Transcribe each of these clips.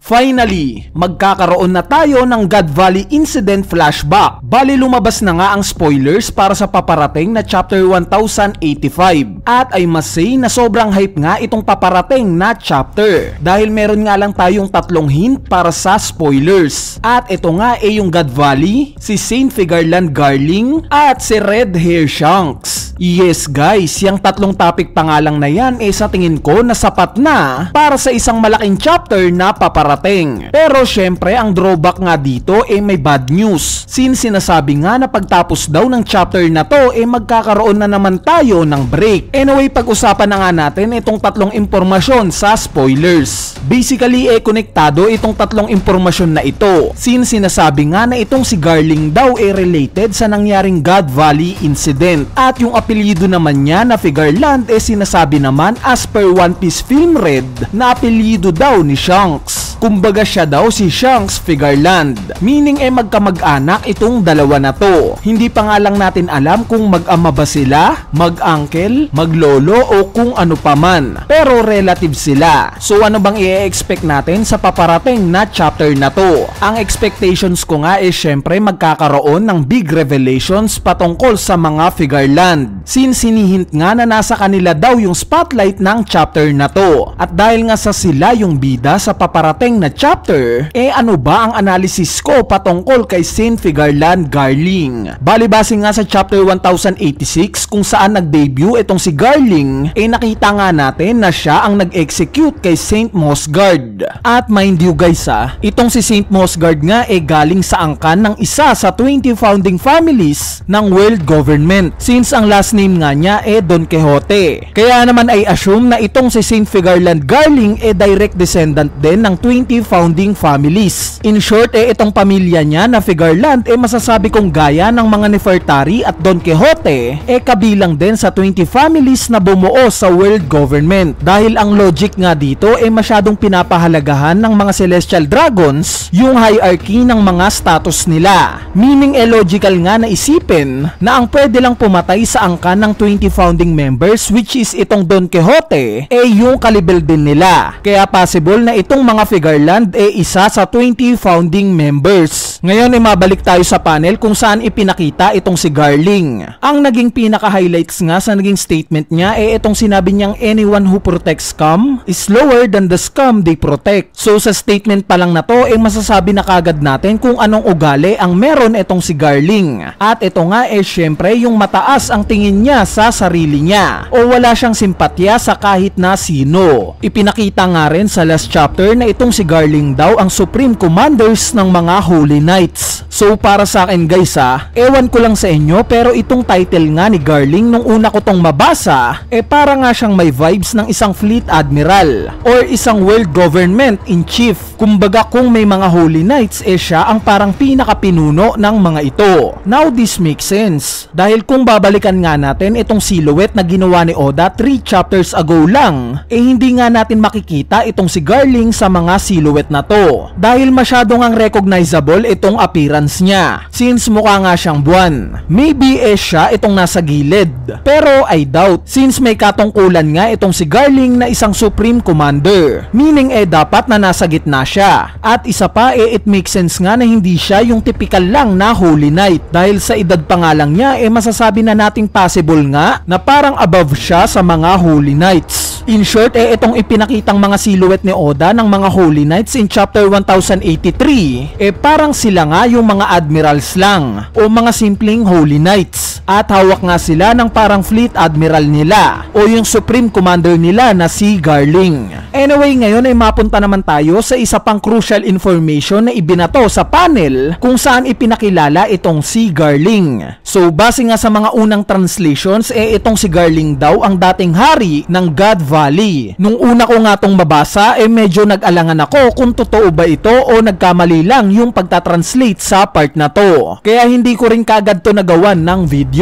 Finally, magkakaroon na tayo ng God Valley Incident flashback. Bali lumabas na nga ang spoilers para sa paparating na chapter 1085. At I must say na sobrang hype nga itong paparating na chapter. Dahil meron nga lang tayong tatlong hint para sa spoilers. At ito nga ay yung God Valley, si Saint Figarland Garling, at si Red Hair Shanks. Yes guys, yung tatlong topic pa nga lang na yan sa tingin ko na sapat na para sa isang malaking chapter na paparating. Pero syempre ang drawback nga dito may bad news. Since sinasabi nga na pagtapos daw ng chapter na to magkakaroon na naman tayo ng break. Anyway, pag-usapan na nga natin itong tatlong impormasyon sa spoilers. Basically konektado itong tatlong impormasyon na ito. Since sinasabi nga na itong si Garling daw related sa nangyaring God Valley incident. At yung apelyido naman niya na Figarland sinasabi naman as per One Piece Film Red na apelyido daw ni Shanks. Kumbaga siya daw si Shanks Figarland. Meaning magkamag-anak itong dalawa na to. Hindi pa nga lang natin alam kung mag-ama ba sila, mag-uncle, maglolo o kung ano pa man. Pero relative sila. So ano bang i-expect natin sa paparating na chapter na to? Ang expectations ko nga syempre magkakaroon ng big revelations patungkol sa mga Figarland. Since hinihint nga na nasa kanila daw yung spotlight ng chapter na to. At dahil nga sa sila yung bida sa paparating na chapter, ano ba ang analysis ko patungkol kay Saint Figarland Garling? Bali-base nga sa chapter 1086 kung saan nag-debut itong si Garling, nakita nga natin na siya ang nag-execute kay Saint Mossguard. At mind you guys itong si Saint Mossguard nga galing sa angkan ng isa sa 20 founding families ng world government. Since ang last name nga niya Don Quixote. Kaya naman ay assume na itong si Saint Figarland Garling direct descendant din ng 20 founding families. In short itong pamilya niya na Figarland masasabi kong gaya ng mga Nefertari at Don Quixote kabilang din sa 20 families na bumuo sa world government. Dahil ang logic nga dito masyadong pinapahalagahan ng mga celestial dragons yung hierarchy ng mga status nila. Meaning logical nga na isipin na ang pwede lang pumatay sa angkan ng 20 founding members which is itong Don Quixote yung kalibel din nila. Kaya possible na itong mga Figarland isa sa 20 founding members. Ngayon mabalik tayo sa panel kung saan ipinakita itong si Garling. Ang naging pinaka-highlights nga sa naging statement niya itong sinabi niyang anyone who protects scum is lower than the scum they protect. So sa statement pa lang na to masasabi na kagad natin kung anong ugali ang meron itong si Garling. At ito nga syempre yung mataas ang tingin niya sa sarili niya o wala siyang simpatya sa kahit na sino. Ipinakita nga rin sa last chapter na itong si Garling daw ang supreme commanders ng mga Holy Knights. So para sa akin guys ewan ko lang sa inyo pero itong title nga ni Garling nung una ko tong mabasa para nga siyang may vibes ng isang fleet admiral or isang world government in chief. Kumbaga kung may mga Holy Knights siya ang parang pinakapinuno ng mga ito. Now this makes sense dahil kung babalikan nga natin itong silhouette na ginawa ni Oda 3 chapters ago lang hindi nga natin makikita itong si Garling sa mga silhouette na to dahil masyadong ang recognizable itong appearance niya since mukha nga siyang buwan. Maybe siya itong nasa gilid pero I doubt since may katungkulan nga itong si Garling na isang supreme commander meaning dapat na nasa gitna siya. At isa pa it makes sense nga na hindi siya yung typical lang na Holy Knight dahil sa edad pa nga lang niya masasabi na nating possible nga na parang above siya sa mga Holy Knights. In short itong ipinakitang mga silhouette ni Oda ng mga Holy Knights in chapter 1083 parang sila nga yung mga admirals lang o mga simpleng Holy Knights at hawak nga sila ng parang fleet admiral nila o yung supreme commander nila na si Garling. Anyway, ngayon mapunta naman tayo sa isa pang crucial information na ibinato sa panel kung saan ipinakilala itong si Garling. So base nga sa mga unang translations itong si Garling daw ang dating hari ng God Valley. Nung una ko nga tong mabasa medyo nag-alangan ako kung totoo ba ito o nagkamali lang yung pagtatranslate sa part na to. Kaya hindi ko rin kagad to nagawan ng video.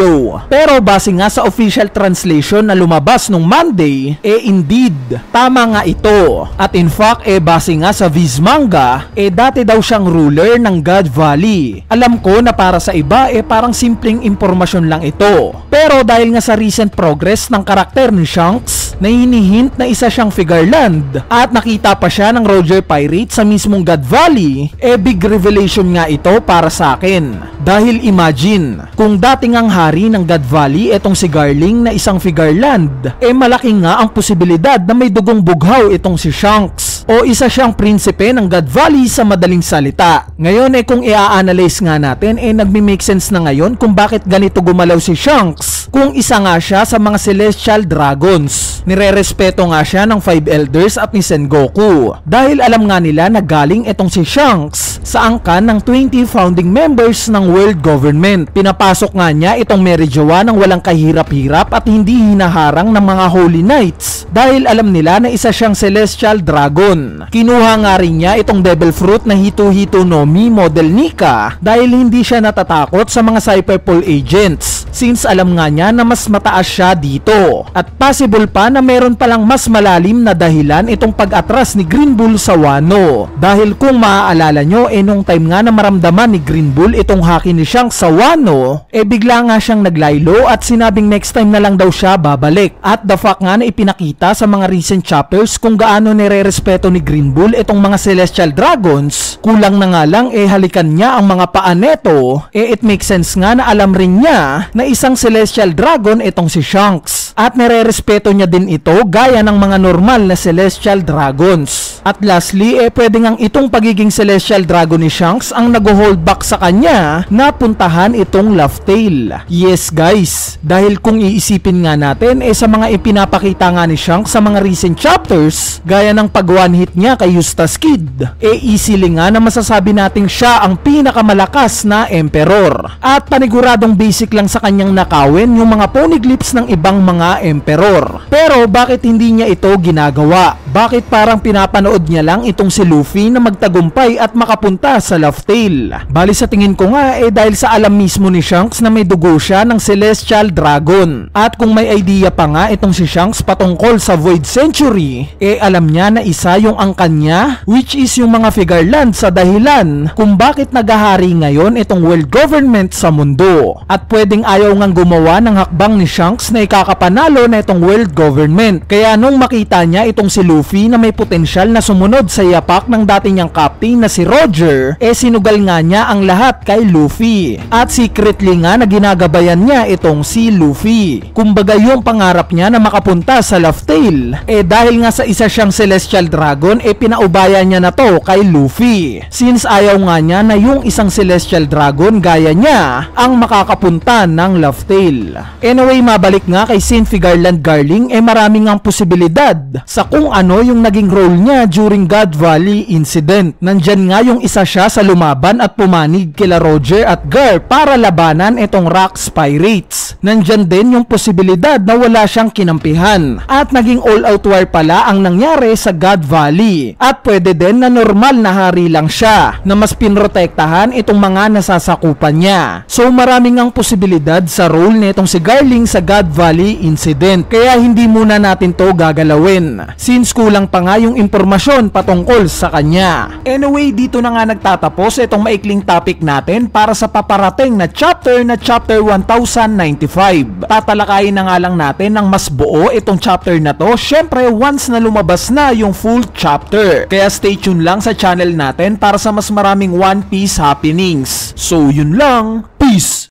Pero base nga sa official translation na lumabas nung Monday indeed tama nga ito. At in fact base nga sa Viz Manga dati daw siyang ruler ng God Valley. Alam ko na para sa iba parang simpleng impormasyon lang ito. Pero dahil nga sa recent progress ng karakter ni Shanks na hinihingi hint na isa siyang Figarland at nakita pa siya ng Roger Pirate sa mismong God Valley, big revelation nga ito para sa akin. Dahil imagine, kung dating ang hari ng God Valley etong si Garling na isang Figarland, malaki nga ang posibilidad na may dugong bughaw itong si Shanks o isa siyang prinsipe ng God Valley sa madaling salita. Ngayon kung i-analyze nga natin nagmi-make sense na ngayon kung bakit ganito gumalaw si Shanks kung isa nga siya sa mga Celestial Dragons. Nirerespeto nga siya ng 5 Elders at ni Sengoku dahil alam nga nila na galing itong si Shanks sa angkan ng 20 founding members ng world government. Pinapasok nga niya itong Merijoa ng walang kahirap-hirap at hindi hinaharang ng mga Holy Knights dahil alam nila na isa siyang Celestial Dragon. Kinuha nga rin niya itong Devil Fruit na Hito-Hito no Mi model Nika dahil hindi siya natatakot sa mga Cyberpol agents since alam nga niya na mas mataas siya dito. At possible pa na meron palang mas malalim na dahilan itong pag-atras ni Green Bull sa Wano. Dahil kung maaalala nyo nung time nga na maramdaman ni Green Bull itong haki ni Shanks sa Wano, bigla nga siyang naglaylo at sinabing next time na lang daw siya babalik. At the fact nga na ipinakita sa mga recent chapters kung gaano nire-respeto ni Green Bull itong mga Celestial Dragons, kulang na nga lang halikan niya ang mga paa neto, it makes sense nga na alam rin niya na isang Celestial Dragon itong si Shanks at nire-respeto niya din ito gaya ng mga normal na Celestial Dragons. At lastly, pwede ngang itong pagiging Celestial Dragon ni Shanks ang nag-hold back sa kanya na puntahan itong Laugh Tale. Yes guys, dahil kung iisipin nga natin sa mga ipinapakita nga ni Shanks sa mga recent chapters, gaya ng pag-one hit niya kay Eustace Kid, easily nga na masasabi nating siya ang pinakamalakas na Emperor. At paniguradong basic lang sa kanyang nakawin yung mga poneglyphs ng ibang mga Emperor. Pero bakit hindi niya ito ginagawa? Bakit parang pinapanood niya lang itong si Luffy na magtagumpay at makapunta sa Laugh Tale? Bali sa tingin ko nga dahil sa alam mismo ni Shanks na may dugo siya ng Celestial Dragon. At kung may idea pa nga itong si Shanks patungkol sa Void Century, alam niya na isa yung angkan niya, which is yung mga Figarland sa dahilan kung bakit nagahari ngayon itong world government sa mundo. At pwedeng ayaw ngang gumawa ng hakbang ni Shanks na ikakapanalo na itong world government. Kaya nung makita niya itong si Luffy na may potensyal na sumunod sa yapak ng dati niyang captain na si Roger, sinugal nga niya ang lahat kay Luffy. At secretly nga na ginagabayan niya itong si Luffy. Kumbaga yung pangarap niya na makapunta sa Laugh Tale, dahil nga sa isa siyang Celestial Dragon, pinaubaya niya na to kay Luffy. Since ayaw nga niya na yung isang Celestial Dragon gaya niya ang makakapunta ng Laugh Tale. Anyway, mabalik nga kay Saint Figarland Garling, maraming ang posibilidad sa kung ano yung naging role niya during God Valley incident. Nandyan nga yung isa siya sa lumaban at pumanig kila Roger at Gar para labanan itong Rocks Pirates. Nandyan din yung posibilidad na wala siyang kinampihan at naging all-out war pala ang nangyari sa God Valley. At pwede din na normal na hari lang siya na mas pinrotektahan itong mga nasasakupan niya. So maraming ang posibilidad sa role nitong si Garling sa God Valley incident. Kaya hindi muna natin to gagalawin since kulang pa nga yung impormasyon patungkol sa kanya. Anyway, dito na nga nagtatapos itong maikling topic natin para sa paparating na chapter 1095. Tatalakayin na nga lang natin ng mas buo itong chapter na to, syempre once na lumabas na yung full chapter. Kaya stay tuned lang sa channel natin para sa mas maraming One Piece happenings. So yun lang, peace!